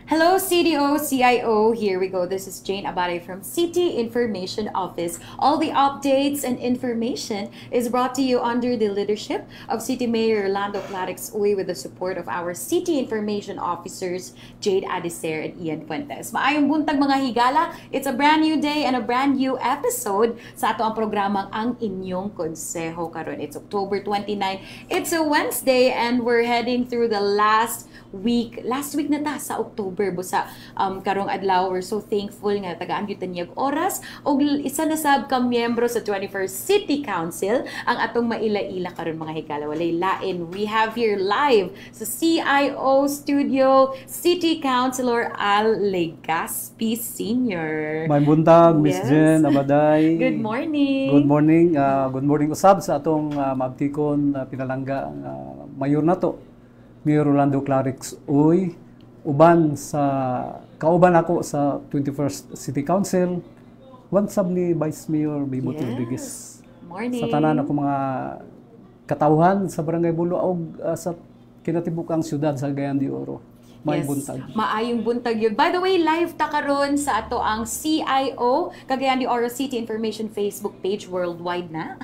Hello, CDO, CIO. Here we go. This is Jane Abare from City Information Office. All the updates and information is brought to you under the leadership of City Mayor Orlando Clarix Uy with the support of our City Information Officers, Jade Adicer and Ian Fuentes. Maayong buntag mga higala. It's a brand new day and a brand new episode sa ato ang programang Ang Inyong Konseho karon. It's October 29. It's a Wednesday and we're heading through the last week na ta sa October busa karong adlaw. We're so thankful nga tagaan gyud niyag oras og isa na sab ka miyembro sa 21st City Council ang atong maila-ila karon mga higala. Walay lain. We have here live sa CIO studio City Councilor Al Legaspi Sr. May buntag, Miss Jen Abaday. Good morning. Good morning. Good morning usab sa atong maabtikon pinalangga mayor nato. Mayor Orlando Clarix Uy, kauban ako sa 21st City Council, sab ni Vice Mayor Bibot Rodriguez. Morning. Sa tanan ako mga katawhan sa Barangay Bulo o sa kinatibukang syudad sa Cagayan de Oro. May buntag. Maayong buntag yun. By the way, live ta karon sa ato ang CIO, Cagayan de Oro City Information Facebook page worldwide na.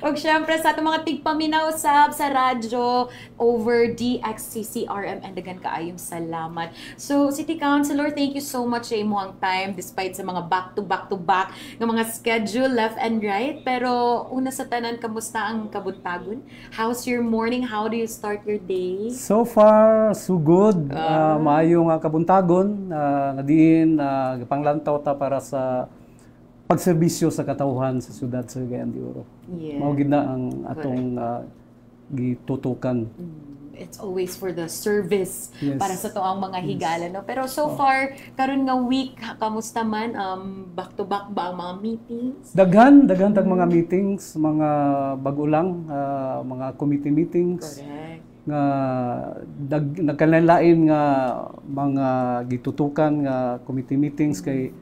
Og syempre sa ato mga tigpaminaw sab sa radyo over DXCCRM and dagan kaayong salamat. So City Councilor, thank you so much sa imong time despite sa mga back to back ng mga schedule left and right. Pero una sa tanan, kamusta ang kabuntagon? How's your morning? How do you start your day? So far, so good. Maayong kabuntagon nga diin panglantaw ta para sa pagserbisyo sa katawhan sa syudad sa Cagayan de Oro. Mao gid na ang atong gitutukan. It's always for the service para sa toang mga higala, no? Pero so far karon nga week, kamusta man, back to back ba ang mga meetings? Daghan tag mga meetings, mga bag-o lang, mga committee meetings. Correct. Nga nagkalain nga mga gitutukan nga committee meetings kay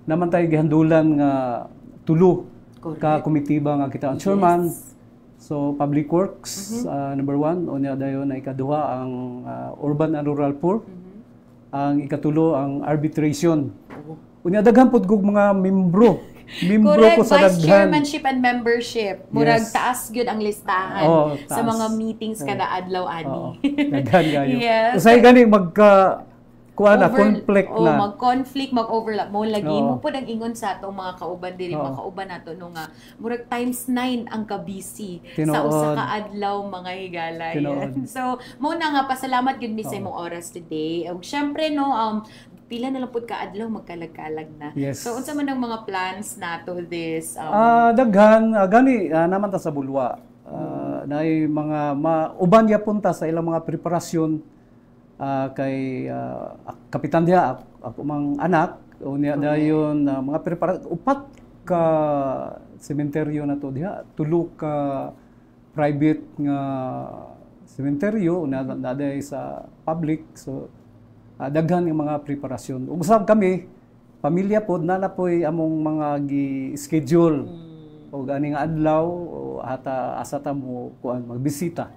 naman tayo gihandulan nga tulo ka komitiba nga kita ang chairman. So Public Works number 1, unya dayon na ikaduha ang Urban and Rural Poor. Ang ikatulo ang arbitration. Unya daghan pud gug mga membro Correct, ko sa vice daghan. chairmanship and membership. Murag taas gyud ang listahan sa taas. mga meetings kada adlaw ani. Daghan kayo. Yes. Usay gani conflict na. Mag-conflict, mag-overlap mo lagi mo pud ang ingon sa atong mga kauban diri, mga kauban nato no nga murag times 9 ang ka-busy sa usa ka adlaw mga higala. So mo na nga pasalamat gyud mi sa imong oras today. Ug syempre no pila na lang pud ka adlaw magkalag-kalag na. So unsa man ang mga plans nato this daghan gani naman ta sa Bulwa. Naay mga uban yapon ta sa ilang mga preparasyon kay kapitan diha ako mang anak unya dayon mga preparasyon upat ka sementeryo nato diha, tulo ka private nga sementeryo na sa public. So daghan yung mga preparasyon. Ug usab kami pamilya pod nana poy among mga gi-schedule og ani nga adlaw asa ta mo kuan magbisita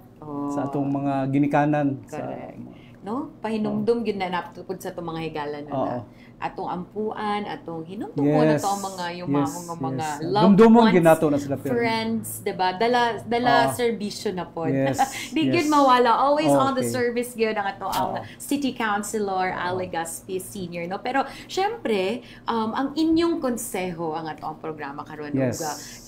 sa atong mga ginikanan. Correct. No? Pahinumdum gyud na napud sa atong mga higala na atong ampuan, atong hinumdum mo na to ang mga yumahong nga mga loved ones, friends, diba? Dala serbisyo na po. Di gyud mawala. Always on the service gyud ang ato ang City Councilor Al Legaspi Sr. No? Pero syempre, ang inyong konseho ang ato ang programa karon.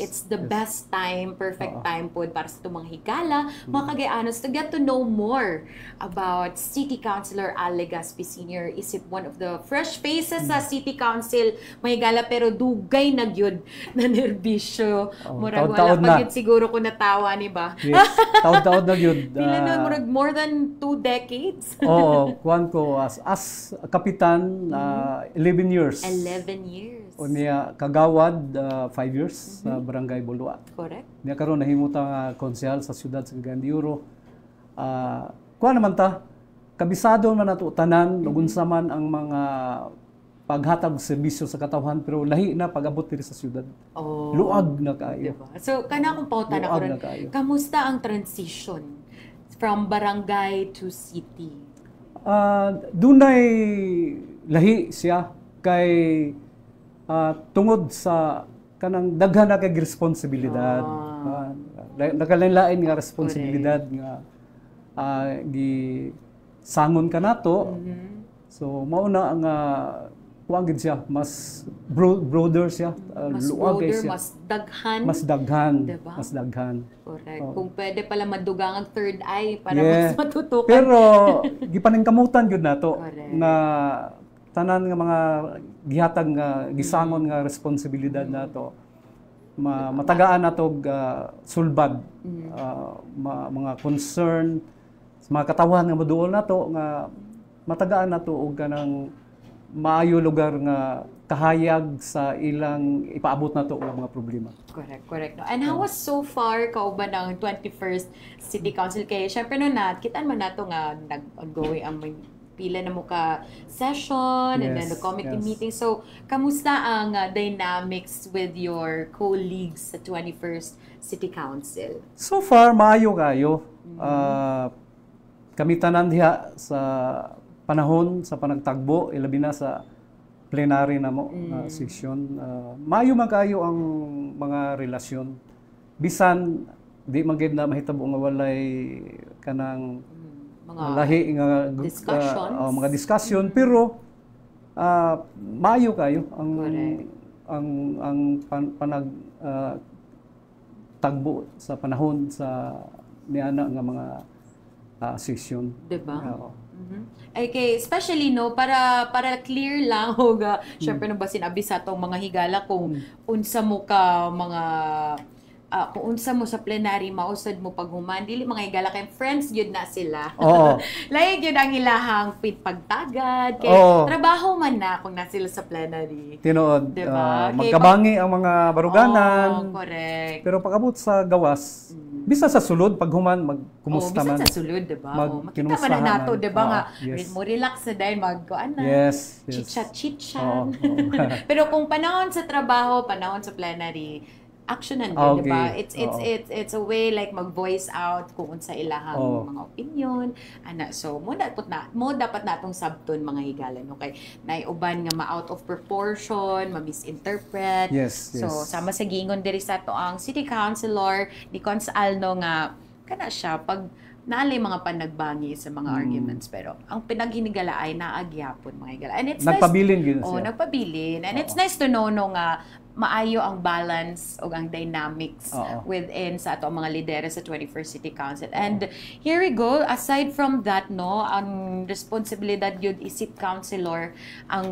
It's the best time, perfect time po para sa itong mga higala, mga kagayanos, to get to know more about City Councilor Al Legaspi Sr. Is it one of the fresh faces sa City Council mahigala pero dugay na gyud na nerbisyo. Murag wala pa gyud siguro ko natawa ni ba? Taon-taon na gyud. Pila na murag more than 2 decades. Kuan ko as kapitan 11 years. 11 years. Unya kagawad 5 years sa Barangay Bulwa. Correct. Niya karon nahimutang konsehal sa siyudad sa Cagayan de Oro. Kuan naman ta kabisado man nato tanan ug unsa man ang mga paghatag serbisyo sa katawhan pero lahi na pag-abot diri sa siyudad. Luag na kaayo. Diba? So kana akong pauta na karon. Kamusta ang transition from barangay to city? dunay lahi siya kay tungod sa kanang daghan na kay responsibilidad. Nakalain-lain nga responsibilidad nga gi sangon ka nato. So mao na ang kuang gid siya, mas broader siya, Mas luwag kay broader, siya. mas daghan. Diba? Mas daghan. Correct. Oh. Kung pwede pala madugang ang third eye para Yeah. mas matutukan. Pero gipaningkamutan gyud nato Correct. na tanan nga mga gihatag nga gisangon nga responsibilidad nato matagaan nato sulbad mga concern sa mga katawhan nga moduol nato nga matagaan nato og kanang maayo lugar nga kahayag sa ilang ipaabot nato nga mga problema. Correct. No? And how was so far kauban ang 21st City Council? Kaya syempre no kitaan man nato nga nag-ongoing ang may pila na mo ka session and then the committee meeting. So, kamusta ang dynamics with your colleagues sa 21st City Council? So far, maayo kayo. Kami tanan diha sa panahon sa panagtagbo, ilabi na sa plenary na mo session. Maayo man kayo ang mga relasyon. Bisan, di man gid na mahitabo nga walay kanang Mga lahi nga discussions. mga discussion, pero maayo kayo ang Correct. panag tagbo sa panahon sa niana nga mga session. Diba? Oo. Okay, especially no para clear lang og syempre no ba sinabi sa atong mga higala kung unsa mo ka mga kung unsa mo sa plenary mausad mo paghuman dili mga higala kay friends gyud na sila. Oo. Lahi gyud ang ilahang pagtagad kay Oo. trabaho man na kung na sila sa plenary. Tinuod, Diba? magkabangi ang mga baruganan. Oh, correct. Pero pag-abot sa gawas, bisa sa sulod, paghuman, magkumusta bisan man. sa sulod, diba? Makita man Kinumustahan na nato, man. diba nga, Yes. mo relax na dahil magkuan na. Yes. Chitchat. Oo. Pero kung panahon sa trabaho, panahon sa plenary, actionan din, Okay. diba? It's Oo. a way like mag-voice out kung unsa ilahang Oo. mga opinion. So, mo dapat natong sabton mga higalan, okay? Naiuban nga ma-out of proportion, ma-misinterpret. Yes. So, sama sa giingon diri sa to ang City Councilor ni Cons Alno nga kana siya pag naalay mga panagbangi sa mga arguments pero ang pinaghinigala ay naagyapon mga higala. And it's Nagpabilin nice, gyud siya. nagpabilin. And it's nice to know no nga maayo ang balance o ang dynamics Oo. within sa ato mga lidera sa 21st City Council. And here we go, aside from that no, ang responsibilidad yun isip councilor ang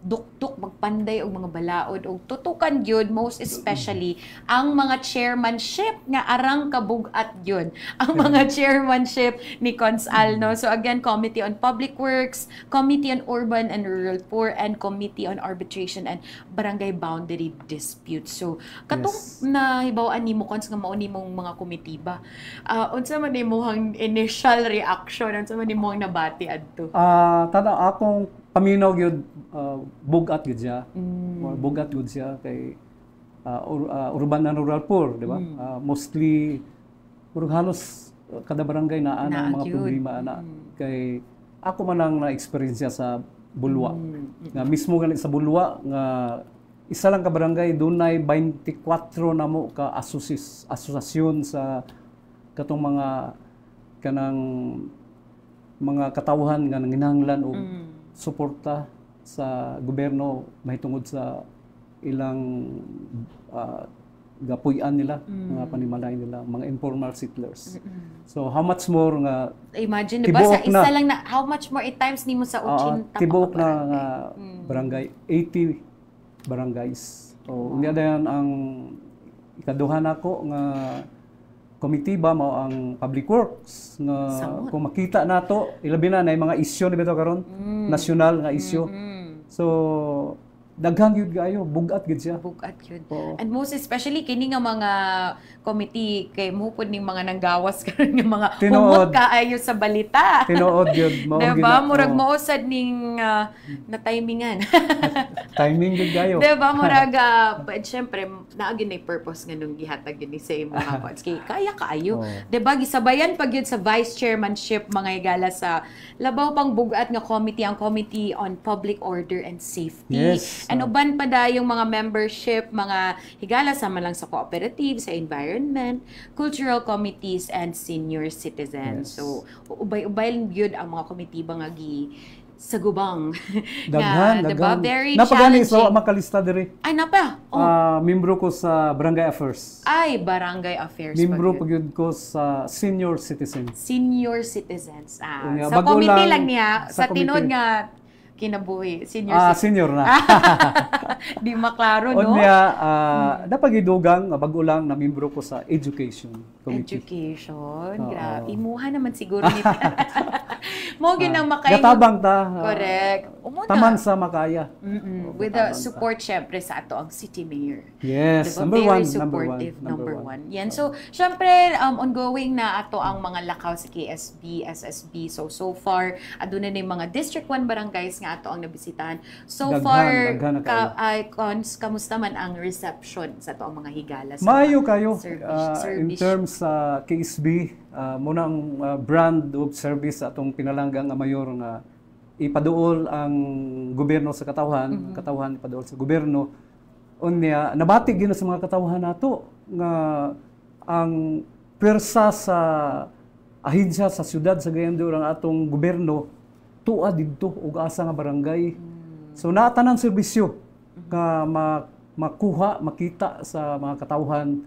duktok magpanday og mga balaod og tutukan gyud most especially ang mga chairmanship nga arang kabugat gyud ang mga chairmanship ni Cons Alno. So again, Committee on Public Works, Committee on Urban and Rural Poor, and Committee on Arbitration and Barangay Boundary Disputes. So katong nahibawaan nimo Cons nga mao nimong mga committee ba, unsa man imong initial reaction, unsa man imong nabati adto? Tanaw akong paminaw gyud bugat gyud siya. Or bugat gyud siya kay urban and rural poor, di ba? Mostly murag halos kada barangay naa ang mga gyud. problema ana. Kay ako man ang na-experience sa Bulwa. Nga mismo ganit sa Bulwa nga isa lang ka barangay dunay 24 na mo ka asosasyon sa katong mga kanang mga katawhan nga nanginahanglan og suporta sa gobyerno mahitungod sa ilang gapuy-an nila, mga panimalay nila, mga informal settlers. So how much more nga Imagine, diba, sa tibuok isa na. lang na, how much more it times nimo sa 80 tibuok pa ka na barangay? nga barangay, 80 barangays. So unya dayon ang ikaduha nako nga komitiba mao ang Public Works nga Samot. kung makita nato ilabi na nay mga isyu ni bitaw karon nasyonal nga isyu. So daghan gyud kaayo, bugat gyud siya. Bugat yun. Oo. And most especially kini nga mga committee kay mo pud ning mga nanggawas karon nga mga Tinuod. humot kaayo sa balita. Tinuod gyud mao gyud. Diba? na- Murag oo. mausad ning na timingan. Timing gyud kayo. Diba? Murag, syempre, naagin na yung purpose nga nung gihatag yun sa yung mga pods. Kaya kaayo. Oo. Diba? Gisabayan pag yun sa vice chairmanship, mga higala sa labaw pang bugat nga committee, ang Committee on Public Order and Safety. Yes. And uban pa da yung mga membership, mga higala sama lang sa cooperative, sa environment, cultural committees, and senior citizens. Yes. So, ubay-ubay yun ang mga committee ba nga sa gubang. Daghan, nga, diba? daghan. Very Napagani so challenging. makalista diri. Ay, napa. Oh. Membro ko sa Barangay Affairs. Ay, barangay affairs. Membro pag pa yun. gyud ko sa Senior Citizens. Senior citizens. Unya, Sa bago committee lang lang niya, sa sa tinod committee. nga kinabuhi. Senior citizens. Senior na. Di maklaro, no? Unya, napagidugang bago lang na membro ko sa Education Committee. Education. Oo. Grabe. Imuha naman siguro ni Mo ginang makain. Gatabang ta. Correct. Umuna. Taman sa Makaya. With the support, syempre, sa ato ang city mayor. Yes, Diba? number Very one, supportive, number number one. one. Yan. So, syempre, ongoing na ato ang mga lakaw sa KSB, SSB. So far, aduna na yung mga District 1 barangays nga ato ang nabisitahan. So Daghan, far, daghan na kayo. kamusta man ang reception sa ato ang mga higala? Sa Maayo mga kayo in service. terms sa KSB, muna ang brand of service atong pinalanggang nga mayor nga ipaduol ang gobyerno sa katawhan, katawhan ipaduol sa gobyerno. Unya nabati gyud na sa mga katawhan nato nga ang pwersa sa ahensya sa syudad sa Gayandor ang atong gobyerno tuwa didto ug asa nga barangay. So naa tanan serbisyo nga makuha, makita sa mga katawhan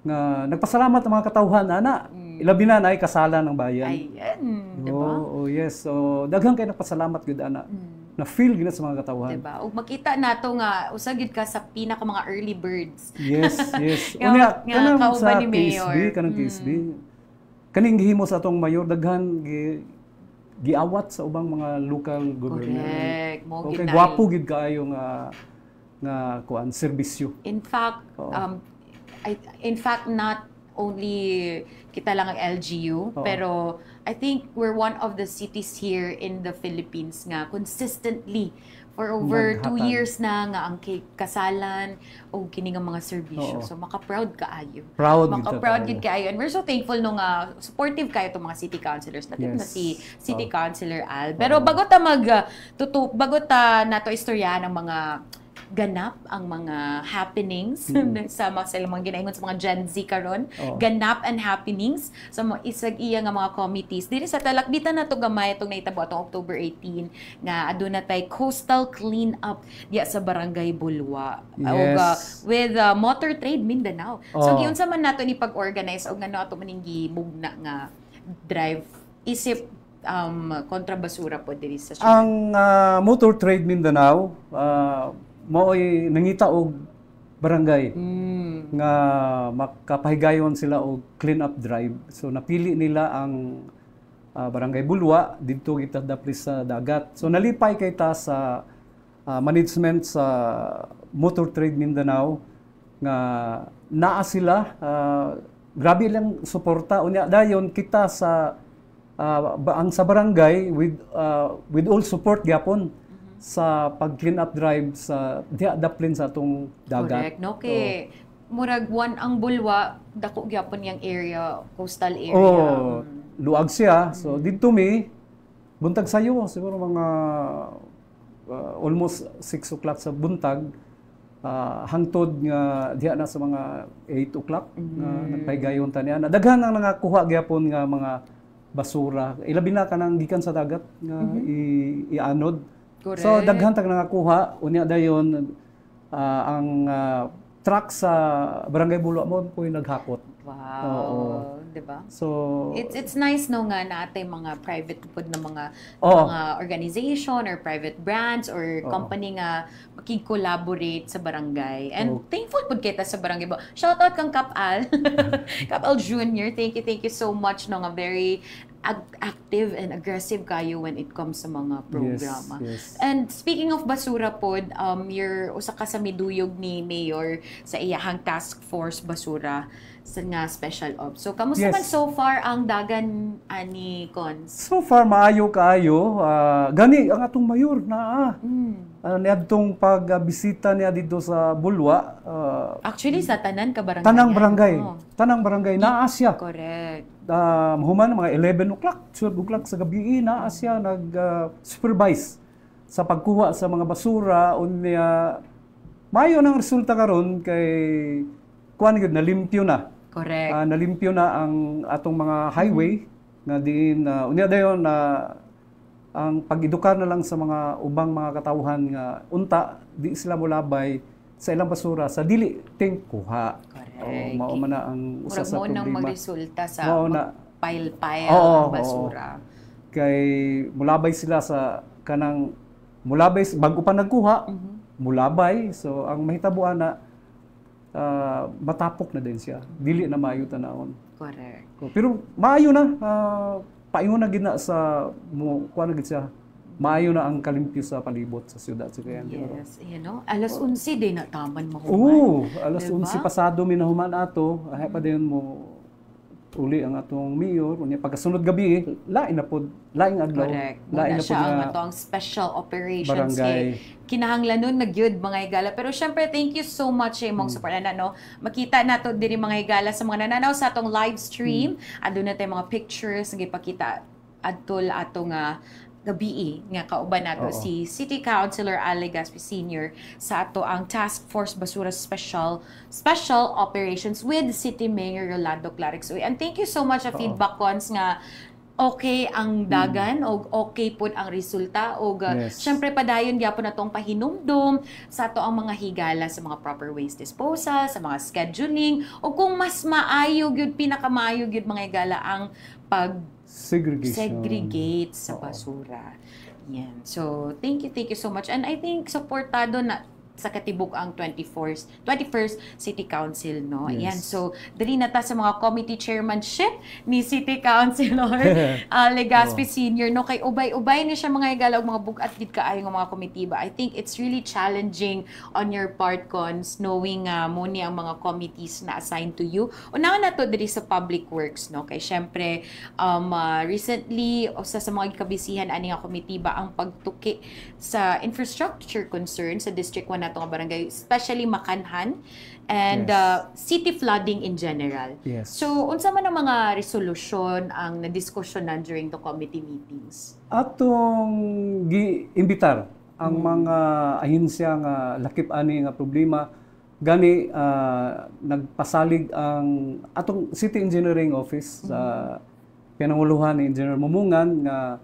nga nagpasalamat ang mga katawhan ana. Ilabi na ay kasalan ng bayan. Ayan, di ba? Oh, yes. So daghan kay nagpasalamat gud ana. Na feel gina sa mga katawhan. Diba? Ug makita nato nga usagid ka sa pinaka mga early birds. Yes, yes. Nga- Unya nga kanang kauban sa ni Mayor. kanang KSB. Kaning gihimo sa atong mayor daghan giawat sa ubang mga local government. Correct. Mo Okay, ginay. gwapo gid kaayo nga kuan serbisyo. In fact, Oo. in fact, not only kita lang ang LGU, Oo. pero I think we're one of the cities here in the Philippines nga consistently for over 2 Naghatag. years na nga ang kasalan o kini nga mga serbisyo. Oo. So maka-proud kaayo. Proud gid Maka-proud kaayo. gid kaayo. And we're so thankful nung supportive kayo itong mga city councilors natin Yes. na si City Oo. Councilor Al. Pero bago ta bago ta nato istorya ng mga ganap ang mga happenings sa mga ginaingon sa mga Gen Z karon, Oo. ganap and happenings sa mga isag iya nga mga committees diri sa talakbitan nato gamay itong nahitabo atong October 18 nga aduna tay coastal cleanup diya sa Barangay Bulwa. Yes. With Motor Trade Mindanao. So Oo. giunsa man nato ni pag-organize og ngano ato maning gimugna nga drive isip kontrabasura po diri sa syudad. Ang Motor Trade Mindanao mao'y nangita og barangay nga makapahigayon sila og clean up drive. So napili nila ang Barangay Bulwa didto kita dapli sa dagat. So nalipay kay ta sa management sa Motor Trade Mindanao nga naa sila grabe lang suporta unya dayon kita sa ang sa barangay with all support gyapon sa pag-clean up drive sa diha daplin sa atong dagat. Correct. No, kay murag one ang Bulwa, dako gyapon yang area, coastal area. Oh, luag siya. So didto mi buntag sayo siguro mga almost 6 o'clock sa buntag hangtod nga diha na sa mga 8 o'clock nga nagpahigayon ta niya. Daghan ang nangakuha gyapon nga mga basura. Ilabi na kanang gikan sa dagat nga ianod. Correct. So daghan tag nangakuha unya dayon ang truck sa Barangay Bulwa mo po naghakot. Wow. Oo. 'Di ba? So It's nice no nga naatay mga private pod na mga Oo. mga organization or private brands or company nga makig-collaborate sa barangay. And thankful pud kita sa barangay. Shout out kang Kap Al. Kap Al Jr. Thank you so much no nga very active and aggressive kayo when it comes sa mga programa. Yes. And speaking of basura pod, you're usa ka sa miduyog ni Mayor sa iyahang task force basura sa nga special ops. So kamusta Yes. man so far ang dagan ani Cons? So far maayo kaayo. Gani ang atong mayor na niadtong pagbisita niya dito sa Bulwa. Actually sa tanan ka barangay. Tanang barangay naa siya. Correct. Human mga 11 o'clock, 12 o'clock sa gabi naa siya nag-supervise sa pagkuha sa mga basura. Unya maayo nang resulta karon kay kuan gyud nalimpyo na. Correct. Nalimpyo na ang atong mga highway nga diin unya dayon na ang pag-edukar na lang sa mga ubang mga katawhan nga unta di sila molabay sa ilang basura sa dili ting kuha. Correct. Mao man na ang usa sa Murag mo nang problema. magresulta sa Mao na. pile-pile ng basura. Kay mulabay sila sa kanang mulabay bago pa nagkuha, mulabay. So ang mahitabuan na matapok na din siya. Dili na maayo tanawon. Correct. Pero maayo na paingon na gid na sa kuan na gid siya. Maayo na ang kalimpyo sa palibot sa siyudad sa Cagayan de Oro. Yes, alas 11 din na taman mahuman. Alas Diba? 11 pasado minahuman ato, ahay pa din mo uli ang atong mayor, unya pagkasunod gabi lain na pod, laing adlaw, Correct. lain Muna na pod siya ang nga atong special operations barangay. Kinahanglan nun na gyud mga higala. Pero syempre thank you so much sa imong support na no. Makita nato diri mga higala sa mga nananaw sa atong live stream. Adto na tay mga pictures nga ipakita adtol atong gabi nga kauban nato si City Councilor Ali Gaspi Sr. sa ato ang Task Force Basura Special Operations with City Mayor Rolando Clarix. And thank you so much sa feedback Cons nga okay ang dagan o okay pud ang resulta o syempre padayon gyapon natong pahinumdom sa ato ang mga higala sa mga proper waste disposal, sa mga scheduling o kung mas maayo gyud pinakamaayo gyud mga higala ang pag segregate sa basura. Yan. So, thank you so much. And I think supportado na sa katibuk ang 21st City Council, no? Yes. Yan. So, dali na ta sa mga committee chairmanship ni City Councilor Legaspi Sr. No? Kay ubay-ubay ni siya mga higala mga bugat gid kaayo nga mga komitiba. I think it's really challenging on your part, Cons, knowing mo ni ang mga committees na assigned to you. Una na to diri sa public works, no? Kay syempre, recently, sa mga kabisihan ani nga komitiba ang pagtuki sa infrastructure concern sa District 1 natong barangay, especially Makanhan and city flooding in general. Yes. So, unsa man ang mga resolusyon ang nadiskusyonan during the committee meetings? Atong giimbitar ang mga ahensya nga lakip ani nga problema gani nagpasalig ang atong City Engineering Office sa pinanguluhan ni Engineer Mumungan nga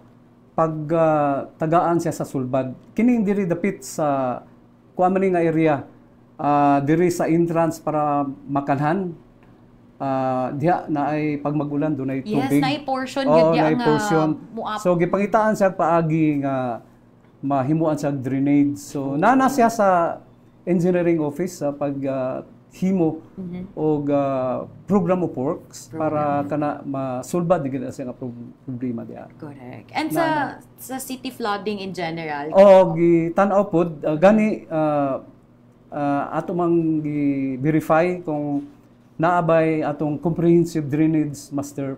tagaan siya sa sulbad. Kini diri dapit sa kuha man nga area diri sa entrance para Makanhan diha na ay pag magulan dunay tubig. Yes, naay portion gyud naay ang portion. muap. So gipangitaan siya paagi nga mahimuan sa drainage. So nana siya sa engineering office sa paghimo og program of works para kana masulbad digid siya nga problema diha. Correct. And sa city flooding in general. Gitan-aw pod gani ato mang gi-verify kung naabay atong comprehensive drainage master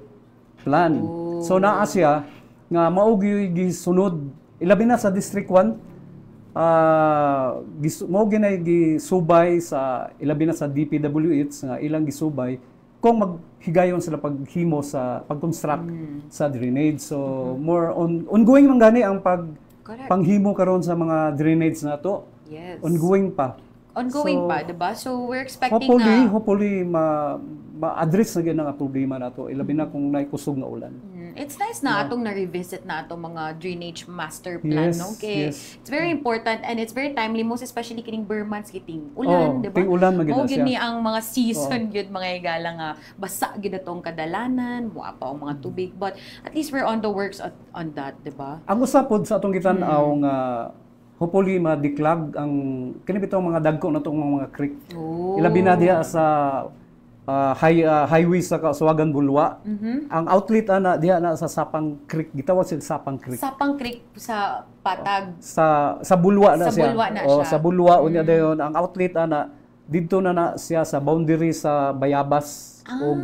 plan. So naa siya nga mao gisunod ilabi na sa District 1 mao ginay gisubay sa ilabi na sa DPWH nga ilang gisubay kung maghigayon sila paghimo sa pag-construct sa drainage. So more ongoing man gani ang panghimo karon sa mga drainage nato. Yes. Ongoing pa. Ongoing pa, diba? So, we're expecting hopefully ma-address na gyan ang problema na to. Ilabi na kung naikusog na ulan. It's nice na atong na-revisit na atong mga drainage master plan, Yes, no? Kaya yes. it's very important and it's very timely, most especially kining Burmans, kiting ulan, diba? Ting ulan magina Mao siya. gini ang mga season gyud mga higala nga basa gyud atong kadalanan, wa pa ang mga tubig, but at least we're on the works on that, diba? Ang usapod sa atong gitan-aw nga hopefully ma-declog ang kini bitong mga dagko na tong mga creek. Oh. Ilabi na diha sa highway sa Kasuagan Bulwa. Mhm. Ang outlet ana diha na sa Sapang Creek, gitawag siya Sapang Creek. Sapang Creek sa Patag. Sa Bulwa na Sa siya. Bulwa na O, siya. sa Bulwa unya dayon ang outlet ana didto na siya sa boundary sa Bayabas o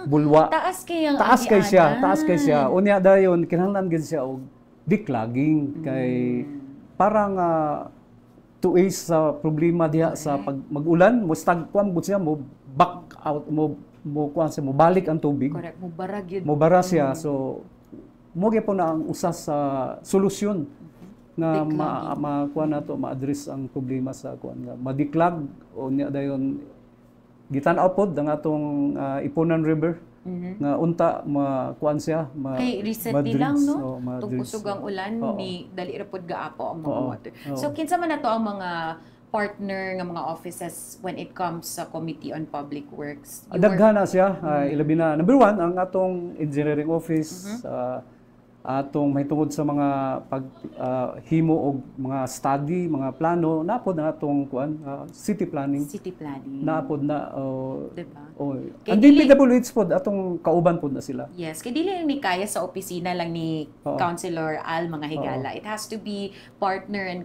Bulwa. Taas kay ang Taas kay siya, agianan. taas kay siya. Unya dayon kinahanglan gid siya og declogging kay parang tuis sa problema diha sa pag mag-ulan, mo stagkuan gud siya, mo back out, mo kuan siya, mo balik ang tubig. Correct. Mubarag yun. Mo bara siya. So mo gyud po na ang usas sa solusyon nga kuan nato ma-address ang problema sa kuan nga madiklag unya dayon gitan-aw pod ang atong Ipunan River nga unta kuan siya Kay recently lang, no? Tug ma-dredge. usog ang ulan, ni dali ra pod gaapo ang mga Oo. water. Oo. So kinsa man nato ang mga partner nga mga offices when it comes sa Committee on Public Works? You work- Daghan na siya, ilabi na. Number one, ang atong engineering office, atong mahitungod sa mga himo og mga study, mga plano, napod na atong kuan, city planning, City planning. napod na. Diba? Ang DPWH pod, atong kauban pod na sila. Yes, kay dili lang ni kaya sa opisina lang ni Oo. Councilor Al mga higala. It has to be partnered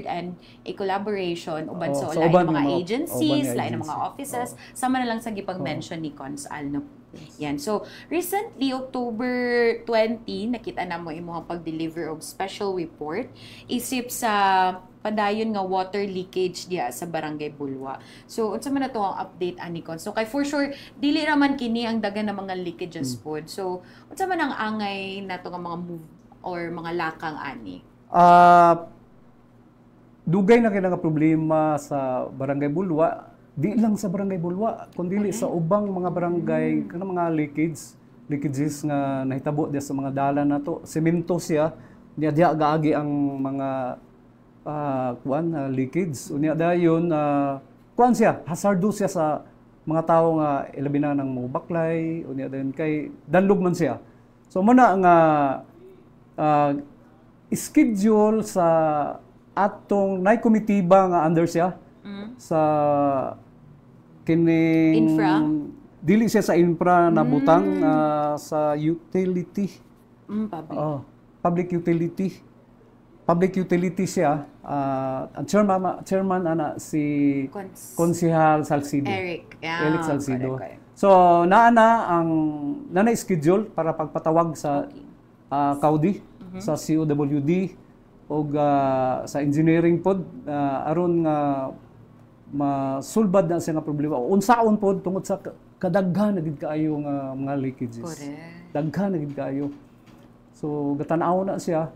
and a collaboration uban Oo, sa sa lain uban ng mga ng mga- agencies, uban ng lain ng mga agency. offices, sama na lang sa gipag-mention ni Cons Al no. Yan. So, recently, October 20, nakita na mo imong pag-deliver og special report isip sa padayon nga water leakage diya sa Barangay Bulwa. So, unsa man nato ang update ani Cons? So, kay for sure dili ra man kini ang dagan ng mga leakages pod. So, unsa man ang angay nato nga mga move or mga lakang ani? Dugay na kay nga problema sa Barangay Bulwa, di lang sa Barangay Bulwa, kundi sa ubang mga barangay, kanang mga leakages nga nahitabo diya sa mga dalan nato. Semento siya, diya gaagi ang mga leakage. Unya dayon kuan siya, hazardous siya sa mga tawo nga ilabi na nang mubaklay, unya dayon kay danlog man siya. So muna nga schedule sa atong nay komitiba nga under siya sa kining Infra? dili siya sa infra na butang sa utility. Public. Public utility. Public utility siya. Ang chairman ana si Konsehal Salcido. Eric. Eric Salcido. Correct. So naana schedule para pagpatawag sa Kaudi, sa COWD o sa engineering pod aron nga masulbad na siya nga problema. Unsaon pod tungod sa kadaghan na gid kaayo nga mga leakages. Correct. Daghan na gid kaayo. So gatan-aw na siya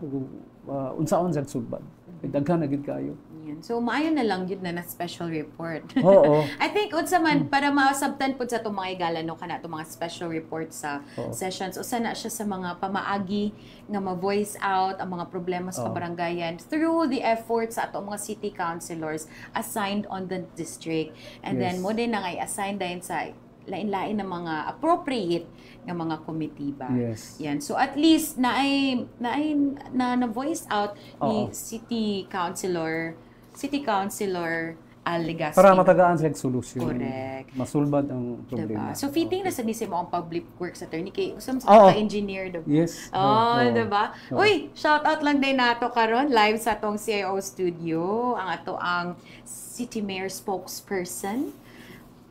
unsaon sa sulbad. Daghan na gid kaayo. Yan. So maayo na lang yun na special report. Oo. I think unsa man para masabtan pud sa itong mga igala no kana itong mga special report sa sessions usa na siya sa mga pamaagi nga ma-voice out ang mga problema sa kabarangayan through the efforts sa atong mga city councilors assigned on the district. And then mo din na assign din sa lain-lain na mga appropriate nga mga komitiba. Yes. Yan. So at least na voice out ni City Councilor Al Legazpi. Para matagaan sa solusyon. Correct. Masulbad ang problema. Diba? So fitting na sa nisi mo ang public works attorney kay usam Oo. sa engineer diba? Yes. Diba? Uy, shout out lang din nato karon live sa atong CIO studio ang City Mayor spokesperson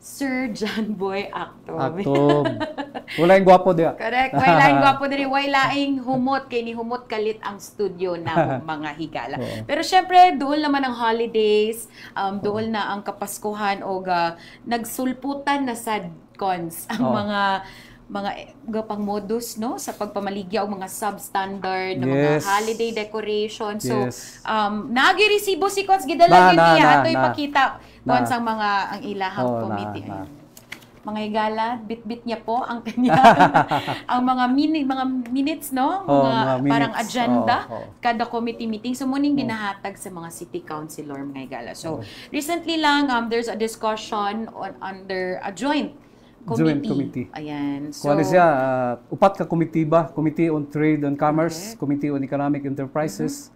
Sir John Boy Actob. Wala yung gwapo diya. Correct. Way laing gwapo diri, way laing humot kay ni humot kalit ang studio ng mga higala. Pero syempre, doon naman ang holidays, doon na ang Kapaskuhan o nagsulputan na sad Cons ang mga gapang modus no sa pagpamaligya og mga substandard na mga holiday decoration. So nagi-resibo si Cons gidala gyud niya ato ipakita Cons ang mga ang ilahang committee. Mga higala, bit-bit niya po ang kanya ang mga minutes no mga parang agenda kada committee meeting so muning ginahatag sa mga city councilor mga higala. So recently lang there's a discussion under a joint committee. Ayan. So, kuha siya, upat ka komitiba, Committee on Trade and Commerce, Committee on Economic Enterprises,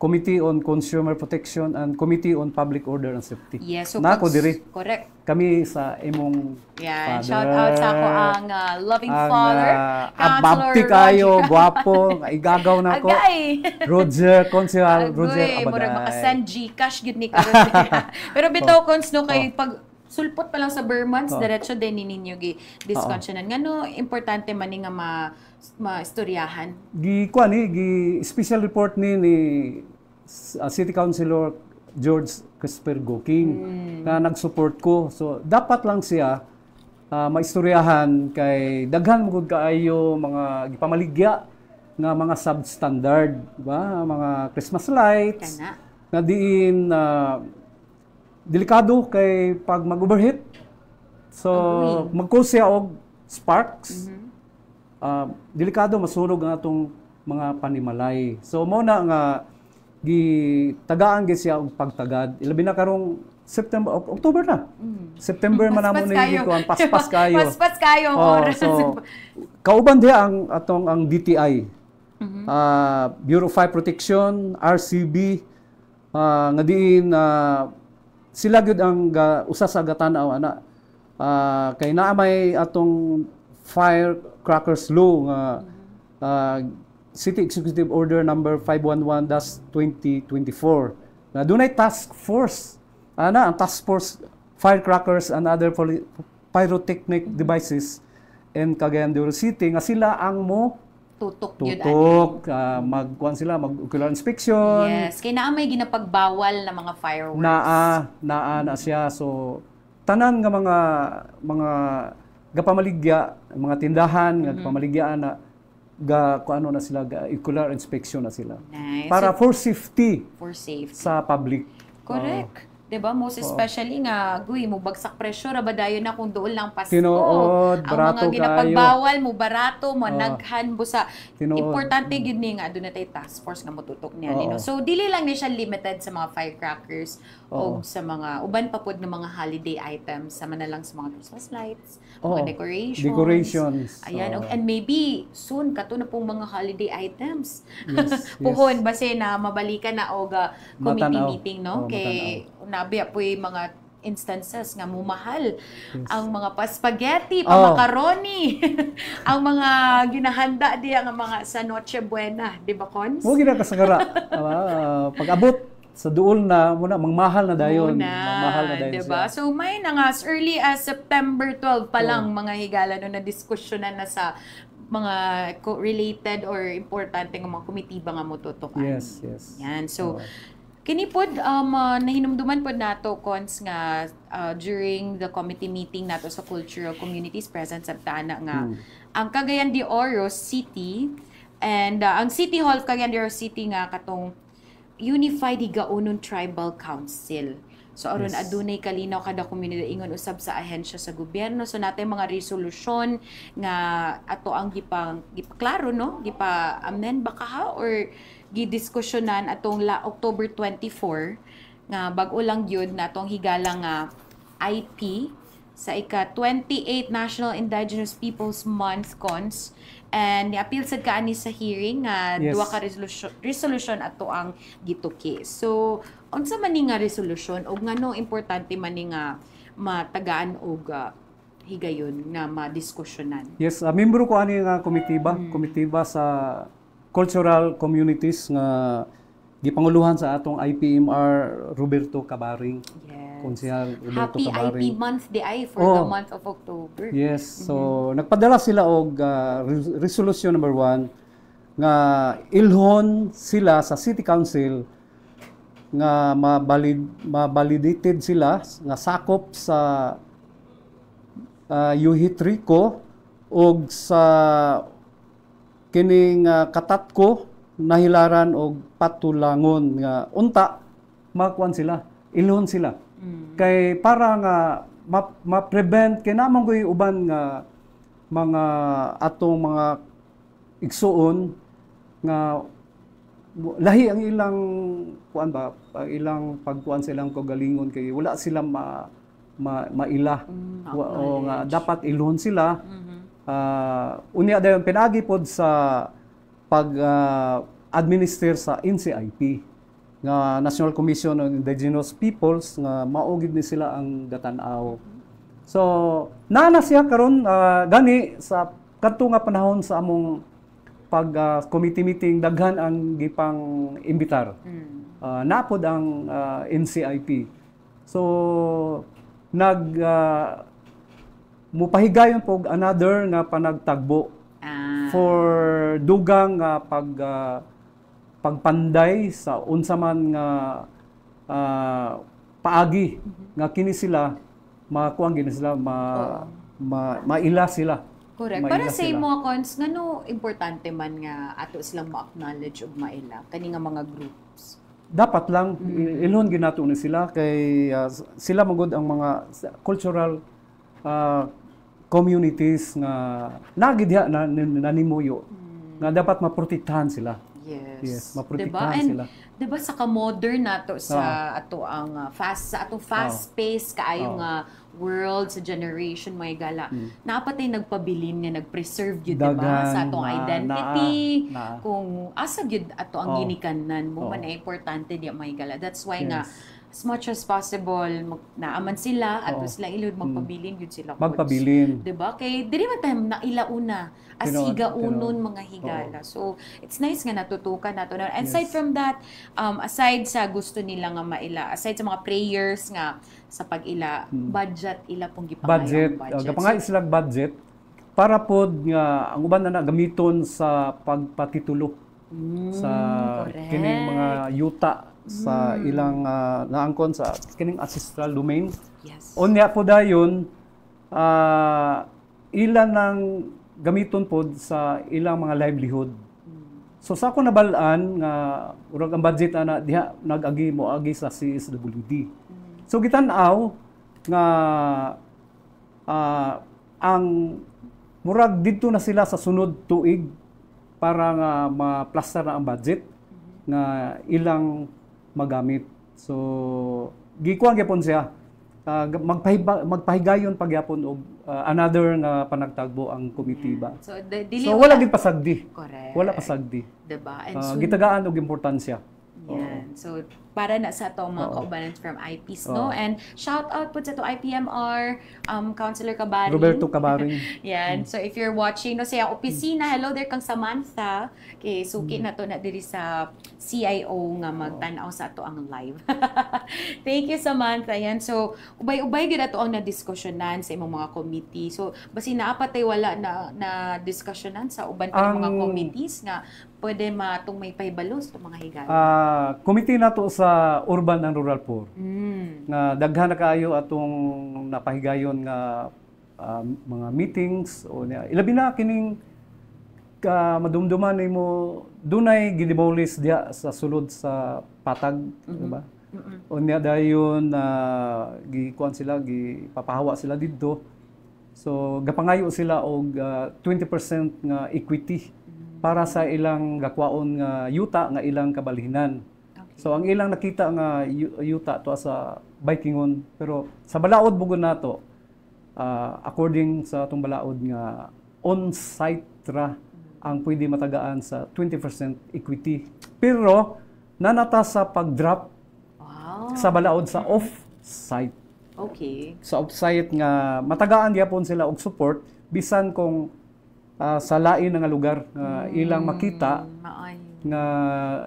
Committee on Consumer Protection and Committee on Public Order and Safety. Yes, so Nako diri. Correct. Kami sa imong Yan, father. shout out sa ako ang loving father, ababti kayo, gwapo, igagaw na ko. Agay! Roger, Consuel, Roger Agoy, murag Abaday. makasend Gcash gud ni karon. Pero bitaw cons no kay pag sulpot pa lang sa Vermont, diretso din ninyo gi discussionan. Ngano importante man ni nga maistoryahan. Gi kuan ni gi special report ni City Councilor George Crisper Goking na nag-support ko. So dapat lang siya maistoryahan kay daghan mo gud kaayo mga gipamaligya nga mga substandard, ba? Mga Christmas lights Kana. na diin delikado kay pag mag-overheat. So mag-cause siya og sparks. Delikado masunog ang atong mga panimalay. So mo na nga tagaan gid siya og pagtagad. Ilabi na karong September, October na. September man namo ni ko ang paspas kayo. Paspas kayo oras. So kauban diha ang atong ang DTI. Bureau of Fire Protection, RCB, nga diin sila gyud ang usa sa gatanaw ana. Kay naa may atong firecrackers law nga City Executive Order number 511-2024. Na dunay task force. Ang task force firecrackers and other pyrotechnic devices in Cagayan de Oro City nga sila ang mo tutok magkuan sila mag-ocular inspection. Yes, kay naa may ginapagbawal na mga fireworks. Na siya. So tanan nga mga gapamaligya, mga tindahan nga pamaligya na kuano na sila ocular inspection na sila. Nice. Para for safety sa public. Correct. Diba? Most especially nga, mo bagsak presyo, rabadayo na kung doon lang Pasko. Tinuod, Ang barato mga ginapagbawal mo, barato mo, naghan mo sa... Tinuod. Importante yun ni nga, doon na tayo task force nga matutok niya. You know? So, dili lang niya siya limited sa mga firecrackers o sa mga, uban pa po ng mga holiday items, sama na lang sa mga Christmas lights, mga decorations. Ayan. And maybe, soon, kato na pong mga holiday items. Yes, Puhon, base na mabalikan na o committee meeting, no? Kay nabiya po yung mga instances nga mumahal ang mga pa-spaghetti, pa-macaroni, ang mga ginahanda diya nga mga sa Noche Buena, di ba, Cons? Mo gina kasagara. Pag-abot sa duol na muna mangmahal na dayon, mangmahal na dayon. Diba? So may na nga as early as September 12 pa lang mga higala no na diskusyonan na sa mga related or importante nga mga komitiba nga motutukan. Yes. Yan. So kini pod nahinumduman pod nato Cons nga during the committee meeting nato sa cultural communities present sa Tana nga ang Cagayan de Oro City and ang City Hall of Cagayan de Oro City nga katong Unified Higaonon Tribal Council. So aron adunay kalinaw kada komunidad ingon usab sa ahensya sa gobyerno. So natay mga resolusyon nga ato ang gipaklaro no, gipa-amend baka ha or gidiskusyonan atong October 24 nga bag-o lang gyud na atong higala nga IP sa ika-28 National Indigenous Peoples Month Cons and ni-appeal sad kaani sa hearing nga duha ka resolution ato ang gituki. So unsa man ni nga resolution og ngano importante man ni nga matagaan og higayon na madiskusyonan? Yes, membro ko ani nga komitiba sa cultural communities nga gipanguluhan sa atong IPMR Roberto Cabaring. Yes. Konsehal Roberto Happy Cabaring. IP month di ay for the month of October. Yes. So nagpadala sila og resolution number 1 nga ilhon sila sa City Council nga mabalidated sila nga sakop sa Yuhitrico og sa kining katatko nahilaran og patulangon nga unta makuan sila ilhon sila kay para nga ma-prevent kay namang koy uban nga mga atong mga igsuon nga lahi ang ilang kuan ba ilang pagkuan silang kagalingon kay wala sila maila o nga dapat ilhon sila. Unya dayon pinagi pod sa pag administer sa NCIP nga National Commission on Indigenous Peoples nga maugid ni sila ang gatanaw. So naa na siya karon gani sa kadto nga panahon sa among pag committee meeting daghan ang gipang imbitar. Napod ang NCIP. So mupahigayon po another nga panagtagbo for dugang pagpanday sa unsa man nga paagi nga kini sila makuang gini sila maila sila. Correct. Para sa imo cons ngano importante man nga ato silang ma-acknowledge ug maila kani nga mga groups. Dapat lang ilhon ginato ni sila kay sila magud ang mga cultural communities nga nagidya na nanimuyo nga dapat maprotektahan sila. Yes. Maprotektahan sila. Diba sa ka-modern nato sa ato ang fast-paced kaayo nga world sa generation may gala. Napatay nagpabilin nga nagpreserve gyud diba sa atong identity. Kung asa gyud ato ang ginikanan mo man importante di may gala. That's why nga as much as possible naaman sila ato sila ilud magpabilin gyud sila. Magpabilin. Diba? Kay diri man tayo nailauna as higaunon mga higala. So it's nice nga natutukan nato. And aside from that, aside sa gusto nila nga maila, aside sa mga prayers nga sa pag-ila, budget ila pong gipangayong budget. Gapangay sila budget para pod nga ang uban na gamiton sa pagpatitulo sa kining mga yuta sa ilang naangkon sa kining ancestral domain. Yes. Unya po dayon ilan ng gamiton pod sa ilang mga livelihood. So sa ako nabalaan nga urag ang budget ana diha nag-agi mo agi sa CSWD. So gitan-aw nga ang murag didto na sila sa sunod tuig para nga ma-plaster na ang budget nga ilang magamit. So gikuan gyapon siya magpahigayon pagyapon og another nga panagtagbo ang committee ba. So wala gid pasagdi. Correct. Wala pasagdi. Diba? And gitagaan og importansya. Yan. So, para na sa itong mga kaubanan from IPs, no? And shout out po sa ito IPMR, Councilor Cabaring. Roberto Cabaring. Yan. So, if you're watching, no, sa opisina, hello there kang Samantha. Okay, suki na to na diri sa CIO nga magtanaw sa ato ang live. Thank you, Samantha. Yan. So, ubay-ubay gid ato ang na-diskusyonan sa imong mga committee. So, basi naapatay wala na diskusyonan sa uban pa mga committees nga pwede matong may pahibalos sa mga higala. Committee nato sa Urban and Rural Poor. Nga daghan na kaayo atong napahigayon nga mga meetings o ilabi na kining madumduman nimo dunay gidemolish diha sa sulod sa patag, diba? Unya dayon gikuan sila gipapahawa sila didto. So gapangayo sila og 20% nga equity para sa ilang gakwaon nga yuta nga ilang kabalhinan. Okay. So ang ilang nakita nga yuta to sa Bikingon pero sa balaod bugon nato according sa atong balaod nga on-site ra ang pwede matagaan sa 20% equity. Pero nanata sa pag-drop sa balaod sa off-site. Okay. Sa off-site nga matagaan gyapon sila og support bisan kung sa lain nga lugar ilang makita nga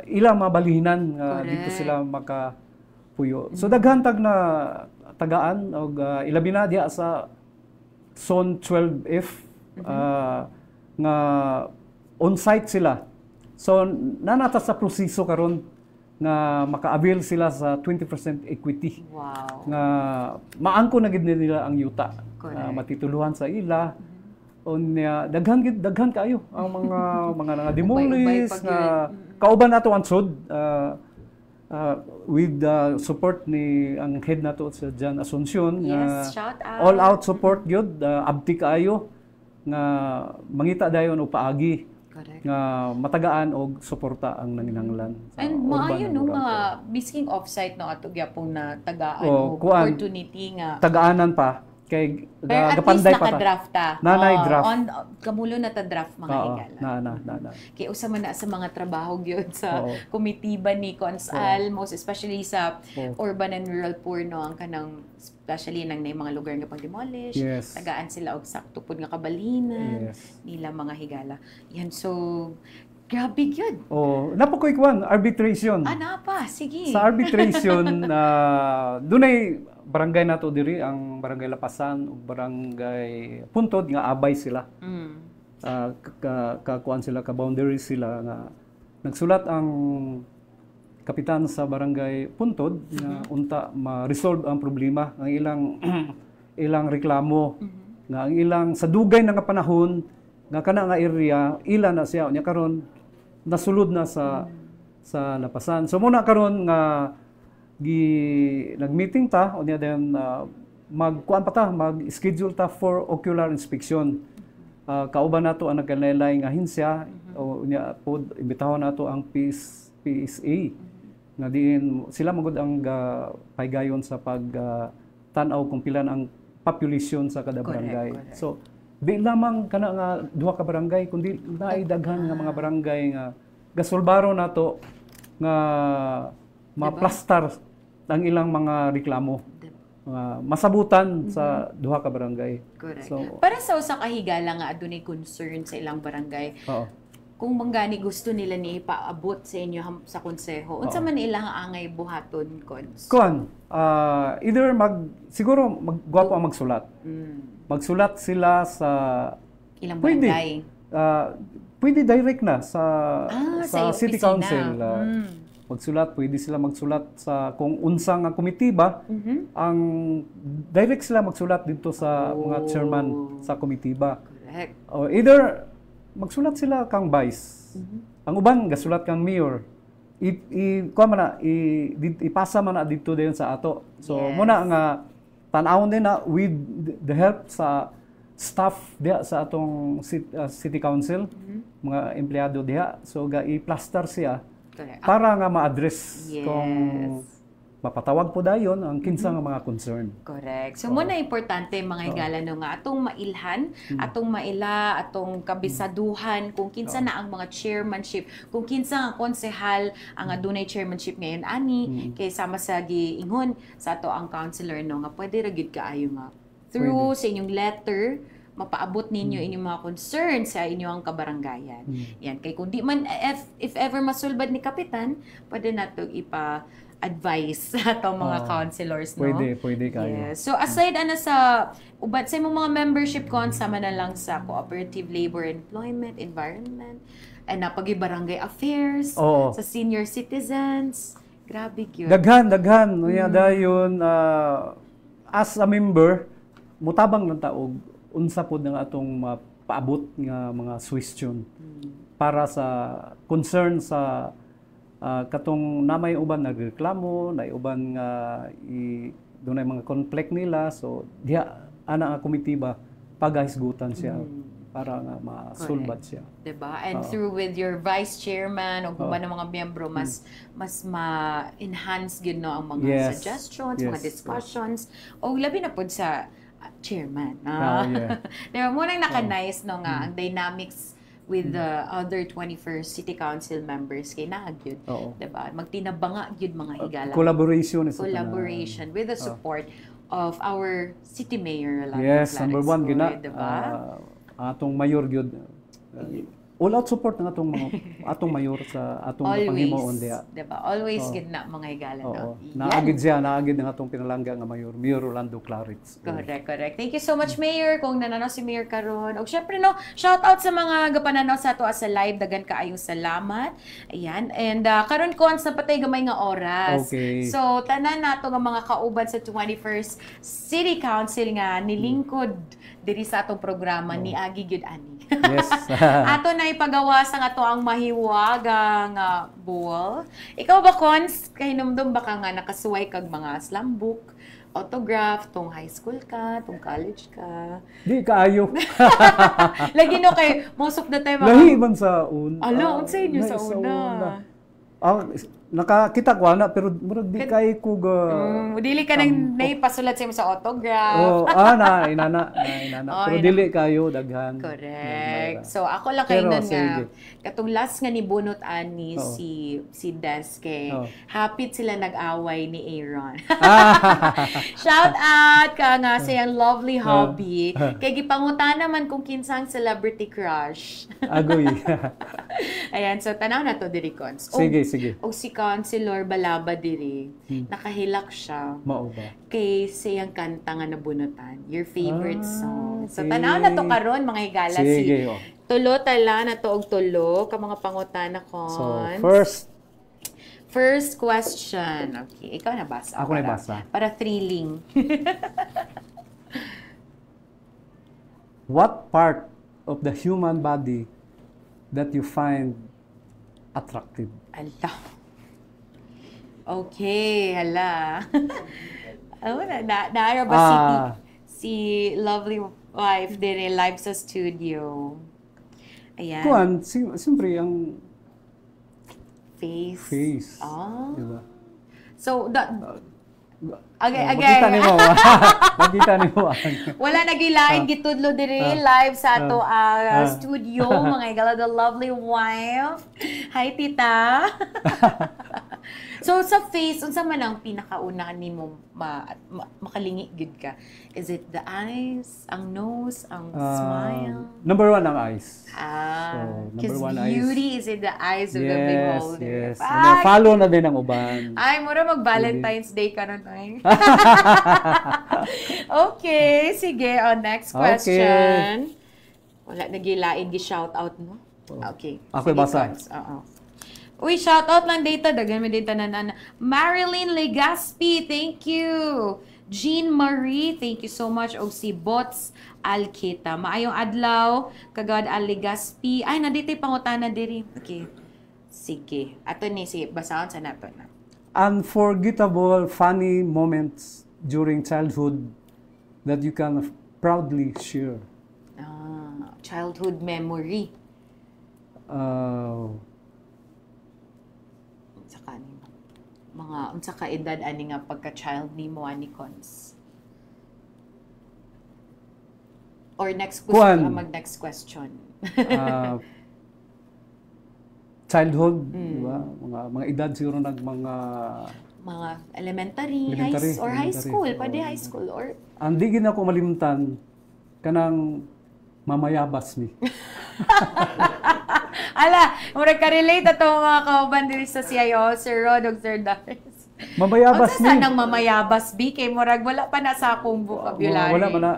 ilang mabalhinan dito sila makapuyo. So daghan tag na tagaan og ilabi na diha sa Zone 12F nga on-site sila. So nanata sa proseso karon nga maka-avail sila sa 20% equity. Wow. Nga maangko na gid nila ang yuta. Matituluhan sa ila. Unya daghan kaayo ang mga demolish nga kauban nato ansod with the support ni ang head nato sa Jan Asuncion. Yes, shout out. All out support gyud abti kaayo nga mangita dayon og paagi. Correct. Nga matagaan og suporta ang nanginahanglan. And maayo no mga bisking offsite no ato gyapon na tagaan og opportunity nga tagaanan pa Kay Pero at least gapanday pa ta. naka-draft ta. Nanay draft. Kamulo na ta draft mga Oo, higala. na. Kaya usa man na sa mga trabaho gyud sa Oo. komitiba ni Consal, most especially sa Oo. urban and rural poor no, ang kanang especially nang mga lugar nga pang-demolish, Yes. tagaan sila og sakto pud nga kabalinan Yes. nila mga higala. Yan, so grabe gyud. Oh, napakoy kwan arbitration. Ana pa, sige. Sa arbitration, dunay barangay nato diri ang barangay Lapasan ug barangay Puntod nga abay sila. Mm. Kakuan sila ka boundary sila nga nagsulat ang kapitan sa barangay Puntod nga unta ma-resolve ang problema ang ilang ilang reklamo nga ang ilang sa dugay na nga panahon nga kana nga area ila na siya nya karon nasulod na sa Lapasan. So muna karon nga nag-meeting ta unya then magkuan pa ta mag-schedule ta for ocular inspection. Kauban nato ang nagkalaylay nga hinsya o unya pod imbitahon nato ang PSA nga diin sila magud ang paygayon sa pag tan-aw kung pila ang population sa kada barangay. Correct. So di lamang kana nga duha ka barangay kundi naay daghan nga mga barangay nga gasolbaro nato nga ma-plaster ang ilang mga reklamo. Masabutan sa duha ka barangay. Correct. So, Para sa usa ka higala nga adunay concern sa ilang barangay, oo. kung manggani gusto nila ni ipaabot sa inyo sa konseho, unsa man ilang angay buhaton cons? Kuan, either siguro magguwapo ang magsulat. Magsulat sila sa Ilang pwede. barangay. Pwede direct na sa sa City opisina. Council. Magsulat, pwede sila magsulat sa kung unsang nga komitiba, ang direct sila magsulat dito sa mga chairman sa komitiba. Correct. Or either magsulat sila kang vice. Ang uban gasulat kang mayor. Ipasa man na dito din sa ato. So Yes. muna nga tan-awon din na with the help sa staff diha sa atong city council, mga empleyado diha. So i-plaster siya Correct. para nga ma-address Yes. kung mapatawag po dayon ang kinsa nga mga concern. Correct. So muna importante mga higala no nga atong mailhan, atong maila, atong kabisaduhan kung kinsa na ang mga chairmanship, kung kinsa nga konsehal ang adunay chairmanship ngayon ani kay sama sa giingon sa ato ang councilor no nga pwede ra gyud kaayo nga through sa inyong letter mapaabot ninyo inyong mga concerns sa inyong kabaranggayan. Yan kay kung di man if ever masulbad ni kapitan, pwede nato advice sa atong mga councilors, no? Pwede kayo. Yes. So aside sa uban sa imong mga membership con sama na lang sa cooperative labor employment environment and pag-barangay affairs Oo. sa senior citizens. Grabe gyud. Daghan. Unya dayon as a member mutabang lang ta og unsa pod nga atong mapaabot nga mga suggestion para sa concern sa katong namay uban nagreklamo, nay uban nga dunay mga conflict nila, so diha ana nga komitiba pagahisgutan siya para nga masulbad siya. Diba? And through with your vice chairman o uban ng mga miyembro mas ma-enhance gyud no ang mga Yes. suggestions, Yes. mga discussions o labi na pod sa chairman. Yeah. Diba mo nang naka-nice no nga ang dynamics with the other 21st City Council members kay naagyud. Oo. Diba? Magtinabanga gyud mga higala. Collaboration is Collaboration with the support of our City Mayor Rolando Yes, Clarence number one gina. Goy, diba? Atong mayor gyud. All out support ng atong mayor sa atong panghimuon diha. Diba? Always gid na mga higala. No? Oo. Naagid siya, naagid ng atong pinalangga nga mayor, Mayor Rolando Clarence. Correct. Thank you so much, Mayor, kung nananaw si Mayor karon. Og syempre no, shout out sa mga gapananaw sa ato sa live, dagan kaayong salamat. Ayan. And karon ko sa patay gamay nga oras. Okay. So tanan nato nga mga kauban sa 21st City Council nga nilingkod diri sa atong programa ni Agi gyud ani. Yes. Ato na ipagawas ang ato ang mahiwagang buwal. Ikaw ba, Cons, kahinumdum ba ka nga nakasuway kag mga slam book, autograph, tong high school ka, tong college ka? Di kaayo. Lagi no kay most of the time Lahi man sa una. Ala, unsa inyo sa una? nakakita ko ana pero murag di kay ko Dili ka nang naipasulat sa imo sa autograph. inana. Oh, Pero dili kayo daghan. Correct. So ako lang kay Pero, nun nga sige. katong last nga nibunot ani Oo. si Des kay Oo. hapit sila nag-away ni Aaron. Shout out ka nga sa iyang lovely hobby. Kay gipangutan naman kung kinsang celebrity crush. Agoy. Ayan, so tanaw na to diri cons. Sige. Og si Councilor Balaba diri, nakahilak siya Mao ba? kay siyang kanta nga nabunutan. Your favorite song. So okay. tanaw na to karon mga higala Sige, si tulo tala na to og tulo ka mga pangutana cons. So, First question. Okay, ikaw na basa. Ako na basa. Para thrilling. What part of the human body that you find attractive? Ala. Okay, hala. Naara ba si lovely wife din live sa studio? Ayan. Kuan, siyempre ang Face. Ah. Diba? So, Makita again. ni mo. Makita ni mo. Wala nagilain gitudlo diri live sa ato studio mga igala the lovely wife. Hi tita. So sa face unsa man ang pinakauna nimo makalingi gid ka? Is it the eyes, ang nose, ang smile? Number one ang eyes. Because number one beauty is in the eyes of the beholder. Yes. Follow na din ang uban. Ay, mura mag-Valentine's Day ka na tayo. Okay, sige. Next question. Wala nagilain, gi-shoutout mo? Okay. Ako basa. Uy, shoutout lang data. Dagan may data na Marilyn Legaspi, thank you. Jean Marie, thank you so much. O si Bots Alkita. Maayong adlaw, kagawad Legaspi. Ay, nandito yung pangutana diri. Okay. Sige. Ato ni, sige, basahon sa nato na. Unforgettable, funny moments during childhood that you can proudly share. Childhood memory. Mga unsa ka edad ani nga pagka-child nimo ani cons. Or next question, mag-next question. Childhood, di ba? Mga edad siguro mga elementary or high school, pwede high school or ang di gid ako malimtan kanang mamayabas ni. Ala, mura ka relate ato mga kauban diri sa CIO, Sir Rod ug Sir Darius. Mamayabas ni. Unsa nang mamayabas bi kay murag wala pa na sa akong vocabulary. Wala man na.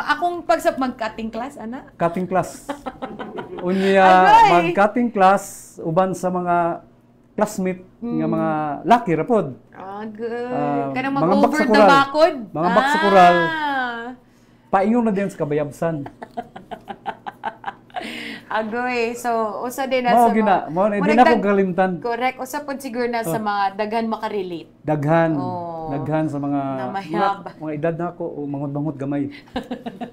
Akong mag-cutting class ana. Cutting class. Unya mag-cutting class uban sa mga classmate nga mga laki ra pod. Good. Kanang mag-over mga the bakod. Mga baksakural. Paingon na din sa kabayabsan. Agoy. So, usa din na sa mga... Hindi na ako kalimtan. Correct. Usa po siguro na sa mga daghan makarelate. Daghan sa mga... Mga edad na ako, mangot-mangot gamay.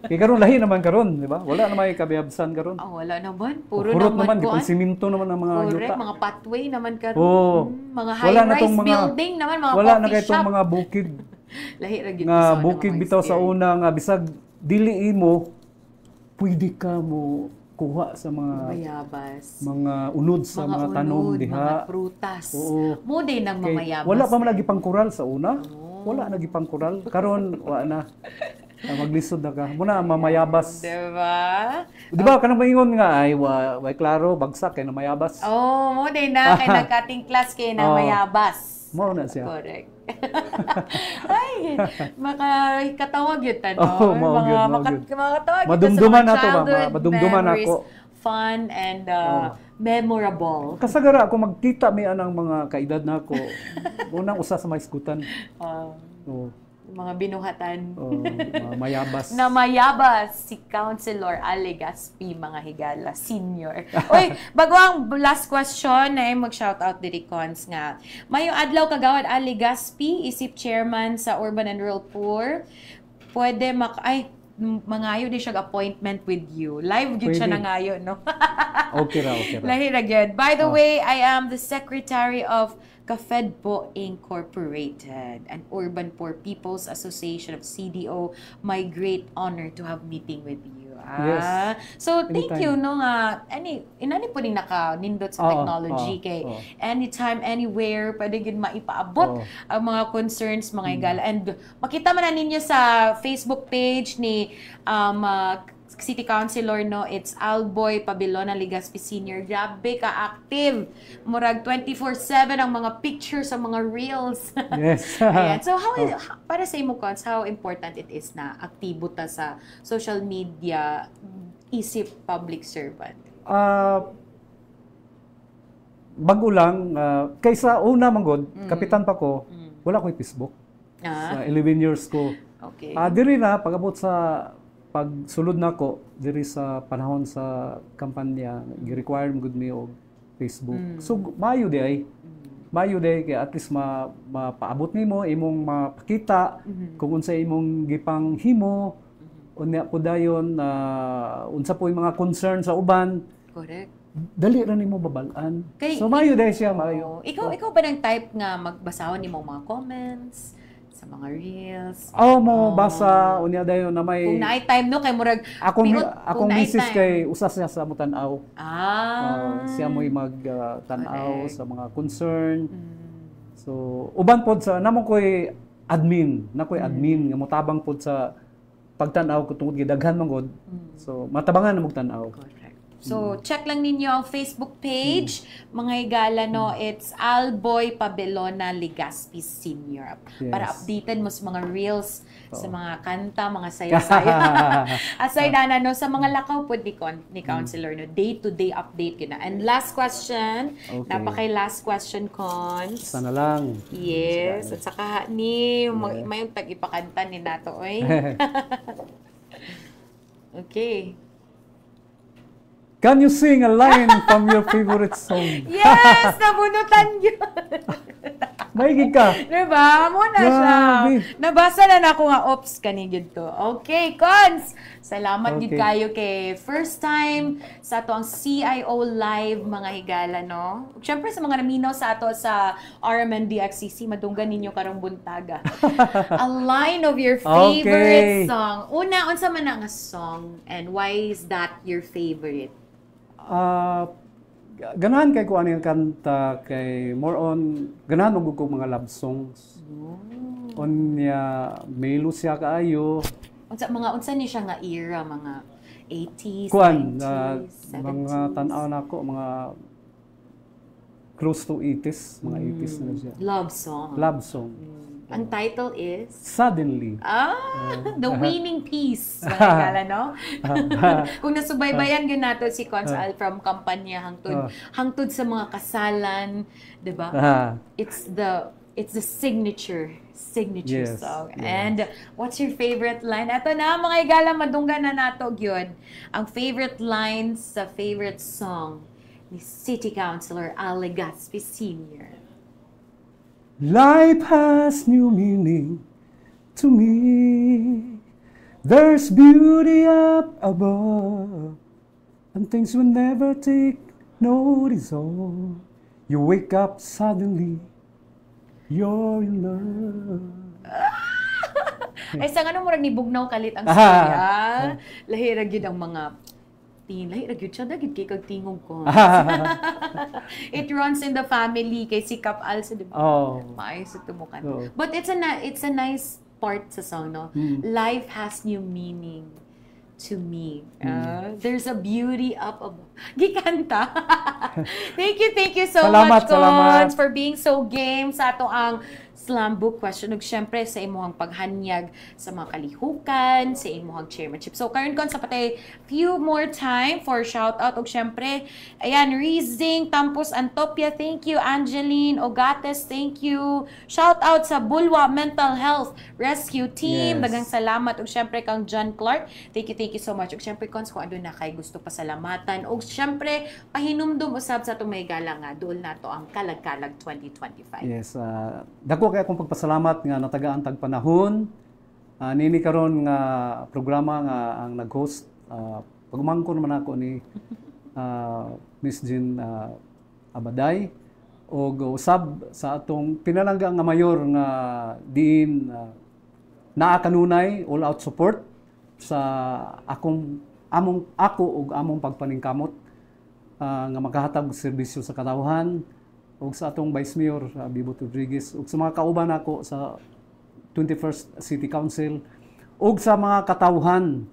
Kaya karon lahi naman karon, di ba? Wala naman kabayabsan karon. Wala naman. Puro naman. Kung siminto naman ang mga yuta. Correct. Mga pathway naman karon. Mga high-rise building naman, mga wala coffee na kay shop. mga bukid. Lahi ra gyud nga bukid bitaw sa una nga bisag dili imo pwede ka mo kuha sa mga mayabas. Mga unod sa mga tanom diha, mga prutas. Mo din nang mamayabas. Wala pa man lagi pangkural sa una. Wala lagi pangkural. Karon wa na. Maglisod na ka. Muna mamayabas. Diba? Diba kanang maingon nga ay wa klaro bagsak kay na mayabas. Mo din na kay nag-cutting class kay na mayabas. Mo na siya. Correct. Ay, makakatawag yun makatawag madumduman na to ba? Madumduman ako. Fun and memorable. Kasagara ako magkita mi anang mga kaedad nako. Unang usa sa maiskutan. Mga binuhatan. Mayabas. Na mayabas si Councilor Legaspi, mga higala, senior. Uy, bago ang last question na mag-shoutout diri cons nga. Mayong adlaw kagawad Legaspi, isip chairman sa Urban and Rural Poor. Pwede mangayo din siya appointment with you. Live gyud siya Pwede. nangayo, no? Okay ra, okay ra. Lahi ra gyud. By the way, I am the Secretary of Kafedpo Incorporated, an urban poor people's association of CDO. My great honor to have meeting with you. Yes. So thank Anytime. you no nga inani po ning naka-nindot sa Oo, technology oo, kay oo. anytime anywhere pwede gyud maipaabot Oo. ang mga concerns mga higala. And makita man na ninyo sa Facebook page ni City Councilor, no, it's Alboy Pabilona Ligaspi Senior. Grabe ka-active. Murag 24/7 ang mga pictures sa mga reels. Yes. Ayan. So, para sa imo, Cons, how important it is na aktibo ta sa social media isip public servant? Bago lang, kaysa una manggod, kapitan pa ko, wala ko'y Facebook. Sa 11 years ko. Okay. Diri na, pag-abot sa pagsulod na ko, diri sa panahon sa kampanya, gi-require mo gud mi og Facebook. So, mayo di ay. Mayo di, kaya at least mapaabot nimo, imong mapakita kung unsa imong gipang himo, unya po dayon, unsa po yung mga concern sa uban. Correct. Dali ra nimo babalaan. Kay- So, mayo di siya, mayo. Ikaw ba ng type nga magbasahon nimo mga comments sa mga reels? Mo basa unya dayon na may Kung naay time no kay murag akong piot, akong kung naay misis time. kay usa siya sa mutanaw. Siya mo'y mag-tanaw Correct. sa mga concern. So, uban pod sa namon ko'y admin, na ko'y admin nga motabang pod sa pagtanaw ko tungod gidaghan man gud. So, matabangan na mo tanaw. Correct. So, check lang ninyo ang Facebook page. Mga higala, no, it's Alboy Pabelona Ligaspi Senior. Yes. Para updated mo sa mga reels, sa mga kanta, mga saya-saya. Aside na, no, sa mga lakaw po ni Councilor, no, day-to-day update yun na. And last question, Okay. napaka-last question, Cons. Sana lang. Yes, at saka ni may yung tag-ipakanta ni Nato, oy. Okay. Can you sing a line from your favorite song? Yes! Nabunutan yun! Maigig ka. Diba? Muna siya. Grabe. Nabasa na ako nga, ops, kanigid to. Okay, Cons! Salamat Okay. gid kayo kay first time sa ato ang CIO Live, mga higala, no? Siyempre sa mga naminaw sa ato sa RMNDXCC, madunggan ninyo karong buntaga. A line of your favorite Okay. song. Una, unsa man na nga song and why is that your favorite? Ganahan kay ko ano yung kanta kay more on ganahan mo ko mga love songs. Onya melo siya kaayo. Unsa ni siya nga era, mga 80s, Kuan 90s, 70s? mga tan-aw na ko mga close to 80s, mga 80s na siya. Love song. Love song. Ang title is? Suddenly. The Winning Piece. Mga higala, no? Kung nasubaybayan yun nato si Cons Al from kampanya hangtod sa mga kasalan, 'di ba? It's the signature Yes, song. yes. And what's your favorite line? Ato na mga higala, madunggan na nato gyud. Ang favorite lines sa favorite song ni City Councilor Al Legaspi Sr. Life has new meaning to me. There's beauty up above, and things will never take notice of. You wake up suddenly, you're in love. Ay, sa nga murag ni Bugnaw kalit ang storya. Lahira gyud ang mga lahira gyud siya dagit kay kag tingog ko. It runs in the family kay si Kap Al sa diba? Maayos sa tumukan. Oo. But it's a nice part sa song, no? Life has new meaning to me. There's a beauty up above. Gikanta. Thank you so Salamat, much, Cons, salamat. for being so game sa ato ang slam book question. Ug syempre sa imuhang paghanyag sa mga kalihukan, sa imuhang chairmanship. So karon Cons sa patay few more time for shout out. Ug syempre ayan, Rizing Tampos Antopia, thank you. Angeline Ogates, thank you. Shout out sa Bulwa Mental Health Rescue Team. Yes. Daghang salamat. Ug syempre kang John Clark, thank you so much. Ug syempre Cons, kung ano na kay gusto pasalamatan. Ug syempre pahinumdum usab sa atong may gala nga duol nato ang Kalag-Kalag 2025. Yes, dako kay akong pagpasalamat nga natagaan tag panahon Nini karon nga programa nga ang nag-host, pagumangkon man ako ni Miss Jean Abaday o usab sa atong pinalangga nga mayor nga diin naa kanunay all out support sa ako ug among pagpaningkamot nga makahatag og serbisyo sa katawhan ug sa atong Vice Mayor Bibot Rodriguez ug sa mga kauban nako sa 21st City Council ug sa mga katawhan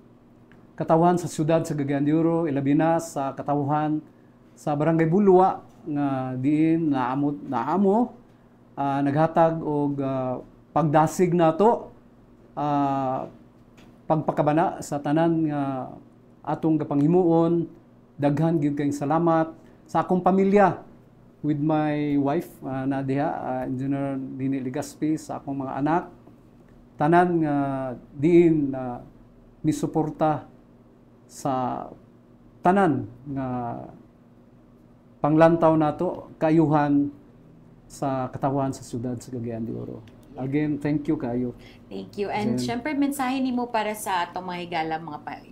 sa syudad sa Cagayan de Oro, ilabi na sa katawhan sa Barangay Bulwa nga diin naamo naghatag og pagdasig nato pagpakabana sa tanan nga atong gapanghimuon. Daghan gyud kayong salamat sa akong pamilya with my wife na diha Engineer Nini Legaspi, sa akong mga anak tanan nga diin ni suporta sa tanan nga panglantaw nato kaayuhan sa katawhan sa syudad sa Cagayan de Oro. Again, thank you kayo. Thank you. And syempre, mensahe nimo para sa atong mga higala,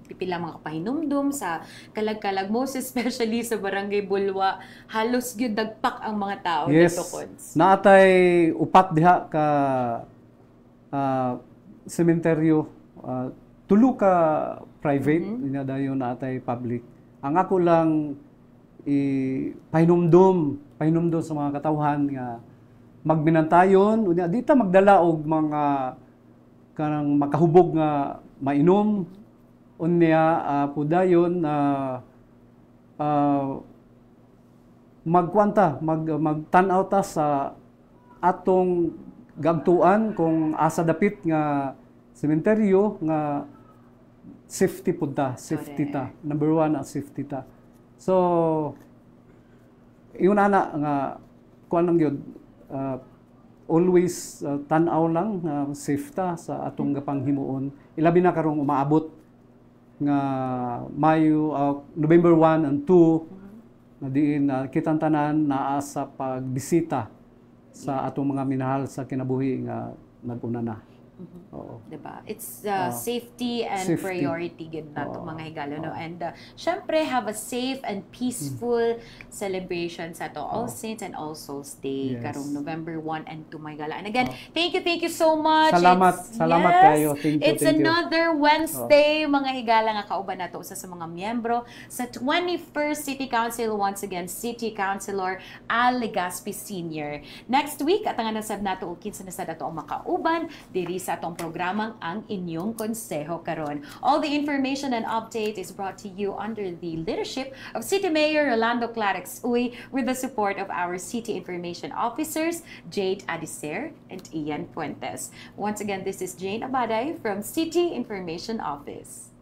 pipila mga kapahinumdum sa kalag-kalag, most especially sa Barangay Bulwa, halos gyud dagpak ang mga tao dito, Cons. Naatay upat diha ka sementeryo, tulo ka private, dayon naatay public. Ang ako lang pahinumdum sa mga katawhan nga magbinantayon unya dita magdala og mga kanang makahubog nga mainom unya pudayon magtan-aw ta sa atong gagtuan kung asa dapit nga sementeryo nga safety pud ta, safety ta. Number one ang safety ta. So yun ana nga kuan lang gyud always tan-aw lang safe ta sa atong gapanghimuon. Ilabi na karong umaabot nga Mayo November 1 and 2 na diin kitang tanan naa sa pagbisita sa atong mga minahal sa kinabuhi nga nag-una na. Oo. Diba? It's safety and priority gid nato mga higala, no? And syempre have a safe and peaceful celebration sa to All Saints and All Souls Day karong November 1 and 2 mga higala. And again, thank you so much. Salamat kayo. Thank you. It's another Wednesday mga higala nga kauban nato usa sa mga miyembro sa 21st City Council, once again City Councilor Al Legaspi Sr. Next week atangan na sad nato og kinsa na sad ato ang makauban diri sa atong programang Ang Inyong Konseho karon. All the information and update is brought to you under the leadership of City Mayor Rolando Clarix Uy with the support of our City Information Officers Jade Adiser and Ian Fuentes. Once again, this is Jane Abaday from City Information Office.